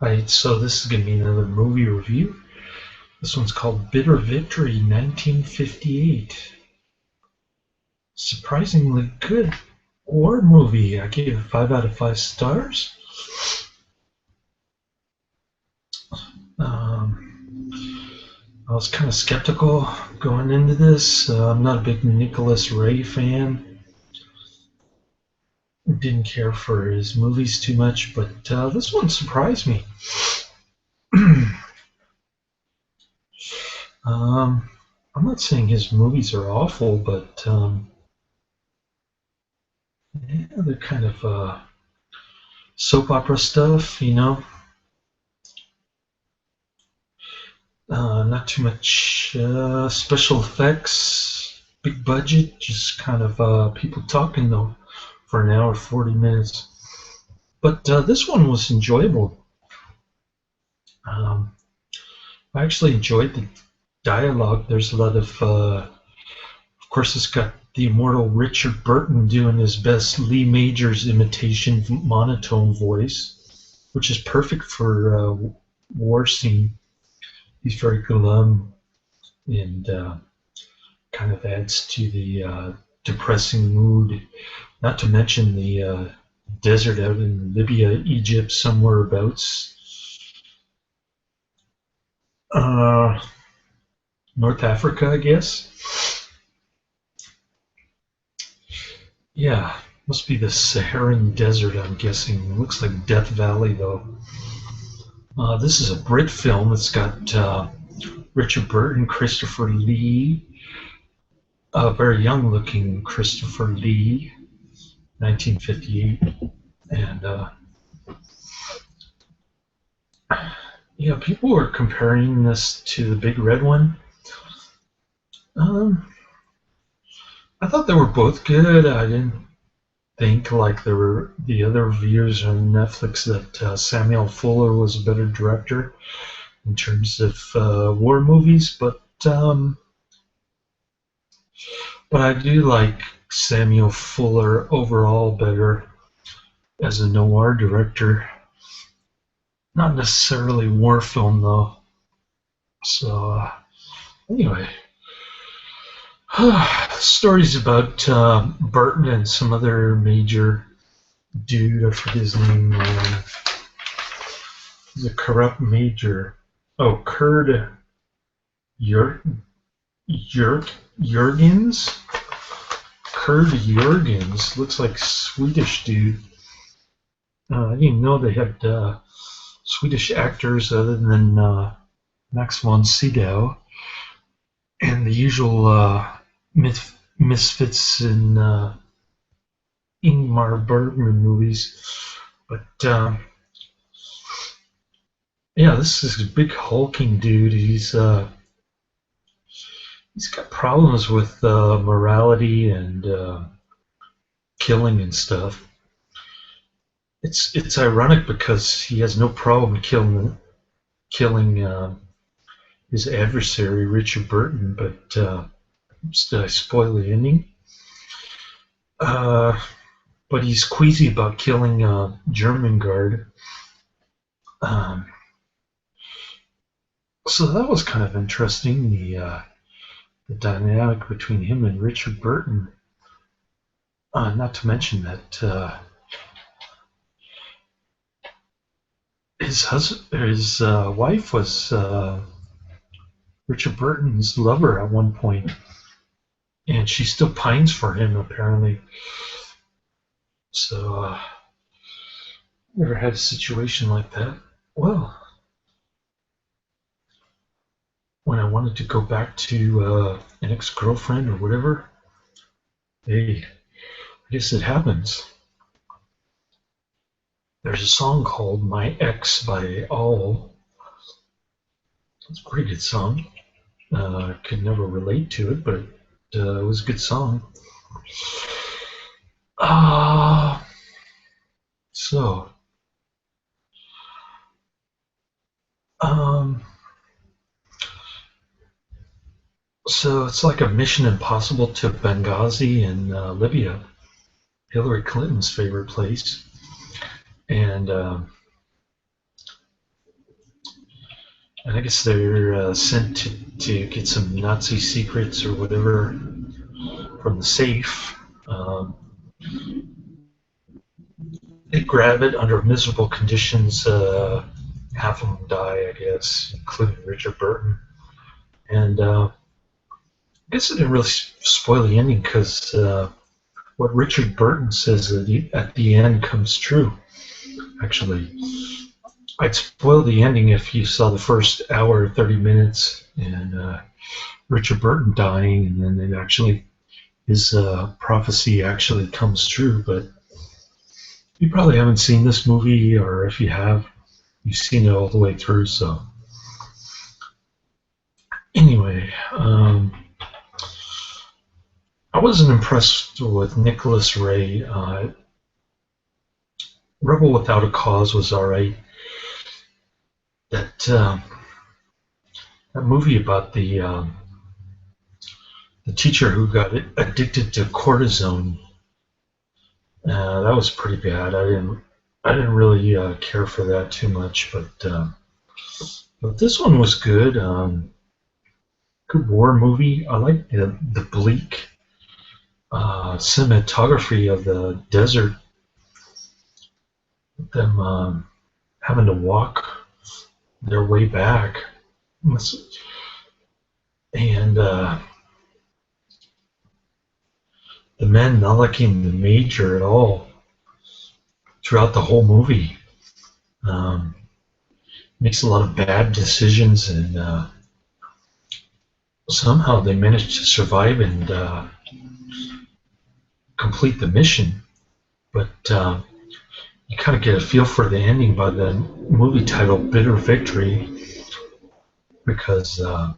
Right, so this is going to be another movie review. This one's called Bitter Victory 1958. Surprisingly good war movie. I gave it 5 out of 5 stars. Um, I was kind of skeptical going into this. I'm not a big Nicholas Ray fan. Didn't care for his movies too much, but this one surprised me. um, I'm not saying his movies are awful, but yeah, they're kind of soap opera stuff, not too much special effects, big budget, just kind of people talking though for an hour, 40 minutes. But this one was enjoyable. Um, I actually enjoyed the dialogue. There's a lot of course, it's got the immortal Richard Burton doing his best Lee Majors imitation monotone voice, which is perfect for war scene. He's very glum and kind of adds to the depressing mood. Not to mention the desert out in Libya, Egypt, somewhere abouts. Uh, North Africa, I guess. Yeah, must be the Saharan desert, I'm guessing. It looks like Death Valley, though. This is a Brit film. It's got Richard Burton, Christopher Lee, a very young looking Christopher Lee, 1958. And yeah, people were comparing this to the Big Red one. Um, I thought they were both good. I didn't think like there were the other reviews on Netflix that Samuel Fuller was a better director in terms of war movies, but I do like Samuel Fuller overall better as a noir director. Not necessarily war film though. So anyway, stories about Burton and some other major dude. I forget his name. He's a corrupt major. Oh, Kurd Jur- Jurgens? Kurd Jurgens. Looks like Swedish dude. I didn't know they had Swedish actors other than Max von Sydow and the usual misfits in Ingmar Bergman movies. But yeah, this is a big hulking dude. He's got problems with morality and killing and stuff. It's ironic because he has no problem killing his adversary Richard Burton, but did I spoil the ending? Uh, but he's queasy about killing a German guard. Um, so that was kind of interesting. The dynamic between him and Richard Burton. Not to mention that his wife was Richard Burton's lover at one point, and she still pines for him apparently. So never had a situation like that. Well, when I wanted to go back to an ex-girlfriend or whatever, hey, I guess it happens. There's a song called "My Ex" by All. It's a pretty good song. I could never relate to it, but it was a good song. Uh, so, um, so it's like a Mission Impossible to Benghazi in Libya, Hillary Clinton's favorite place, and and I guess they're sent to get some Nazi secrets or whatever from the safe. Um, they grab it under miserable conditions. Half of them die, I guess, including Richard Burton. And I guess it didn't really spoil the ending because what Richard Burton says at the end comes true. Actually, I'd spoil the ending if you saw the first hour or 30 minutes and Richard Burton dying, and then it actually his prophecy actually comes true. But you probably haven't seen this movie, or if you have, you've seen it all the way through. So anyway, I wasn't impressed with Nicholas Ray. Rebel Without a Cause was alright. That movie about the teacher who got addicted to cortisone, that was pretty bad. I didn't really care for that too much, but this one was good. Good war movie. I like the bleak cinematography of the desert. Them having to walk their way back, and the men not liking the major at all throughout the whole movie. Um, Makes a lot of bad decisions, and somehow they manage to survive and complete the mission. But you kind of get a feel for the ending by the movie title Bitter Victory, because the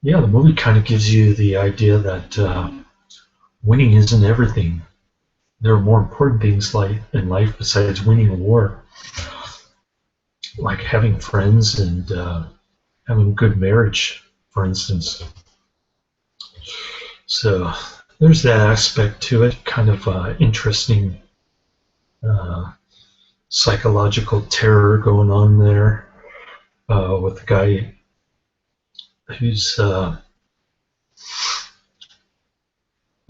movie kind of gives you the idea that winning isn't everything. There are more important things in life besides winning a war, like having friends and having a good marriage, for instance. So there's that aspect to it, kind of interesting psychological terror going on there with the guy who's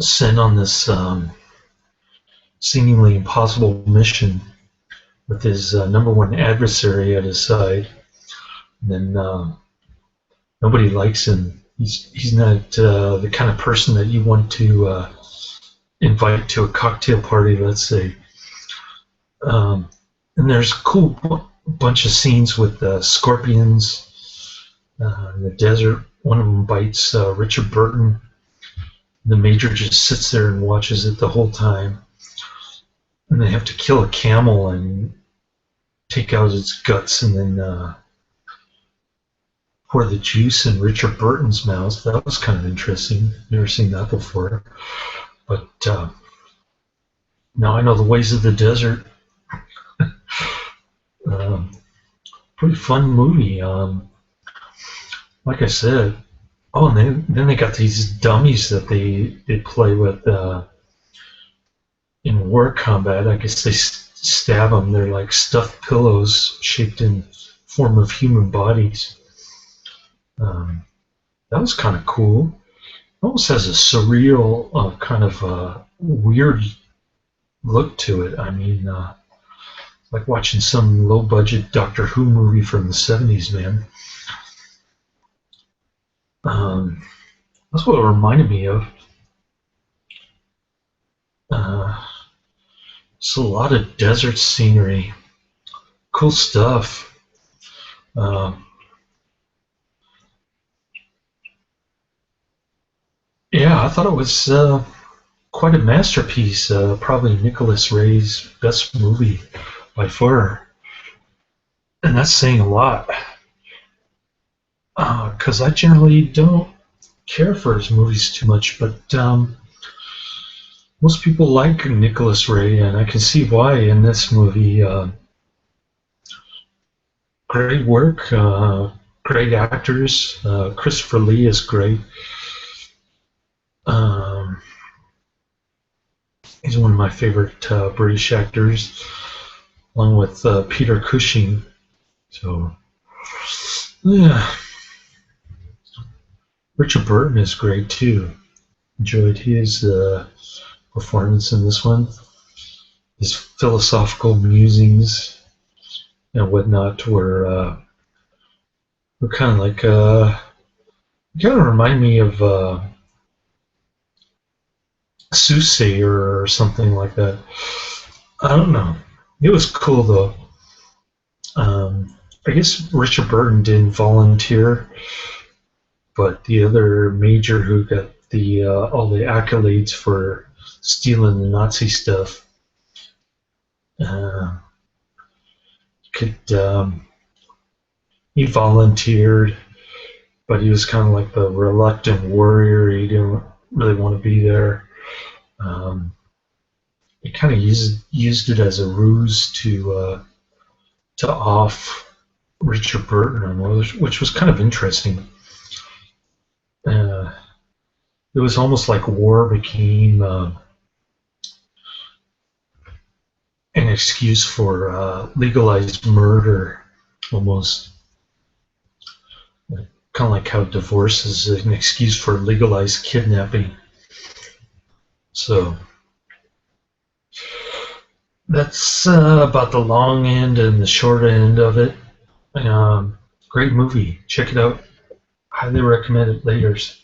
sent on this seemingly impossible mission with his number one adversary at his side. And then nobody likes him. He's not the kind of person that you want to invite to a cocktail party, let's say. And there's a cool bunch of scenes with scorpions in the desert. One of them bites Richard Burton. The major just sits there and watches it the whole time. And they have to kill a camel and take out its guts and then pour the juice in Richard Burton's mouth. That was kind of interesting. Never seen that before. But now I know the ways of the desert. Pretty fun movie. Like I said, and then they got these dummies that they play with in war combat. I guess they stab them. They're like stuffed pillows shaped in form of human bodies. That was kind of cool. It almost has a surreal kind of weird look to it. I mean, like watching some low-budget Doctor Who movie from the 70s, man. That's what it reminded me of. It's a lot of desert scenery. Cool stuff. I thought it was quite a masterpiece. Probably Nicholas Ray's best movie by far. And that's saying a lot. Because I generally don't care for his movies too much, but most people like Nicholas Ray, and I can see why in this movie. Great work, great actors. Christopher Lee is great. He's one of my favorite British actors, along with Peter Cushing. So Yeah, Richard Burton is great too. Enjoyed his performance in this one. His philosophical musings and whatnot were kind of like kind of remind me of Soothsayer or something like that. I don't know. It was cool though. I guess Richard Burton didn't volunteer, but the other major who got the all the accolades for stealing the Nazi stuff uh, could he volunteered, but he was kind of like the reluctant warrior. He didn't really want to be there. Um, he kind of used it as a ruse to off Richard Burton, which was kind of interesting. Uh, it was almost like war became an excuse for legalized murder, almost kind of like how divorce is an excuse for legalized kidnapping. So that's about the long end and the short end of it. Great movie. Check it out. Highly recommend it. Laters.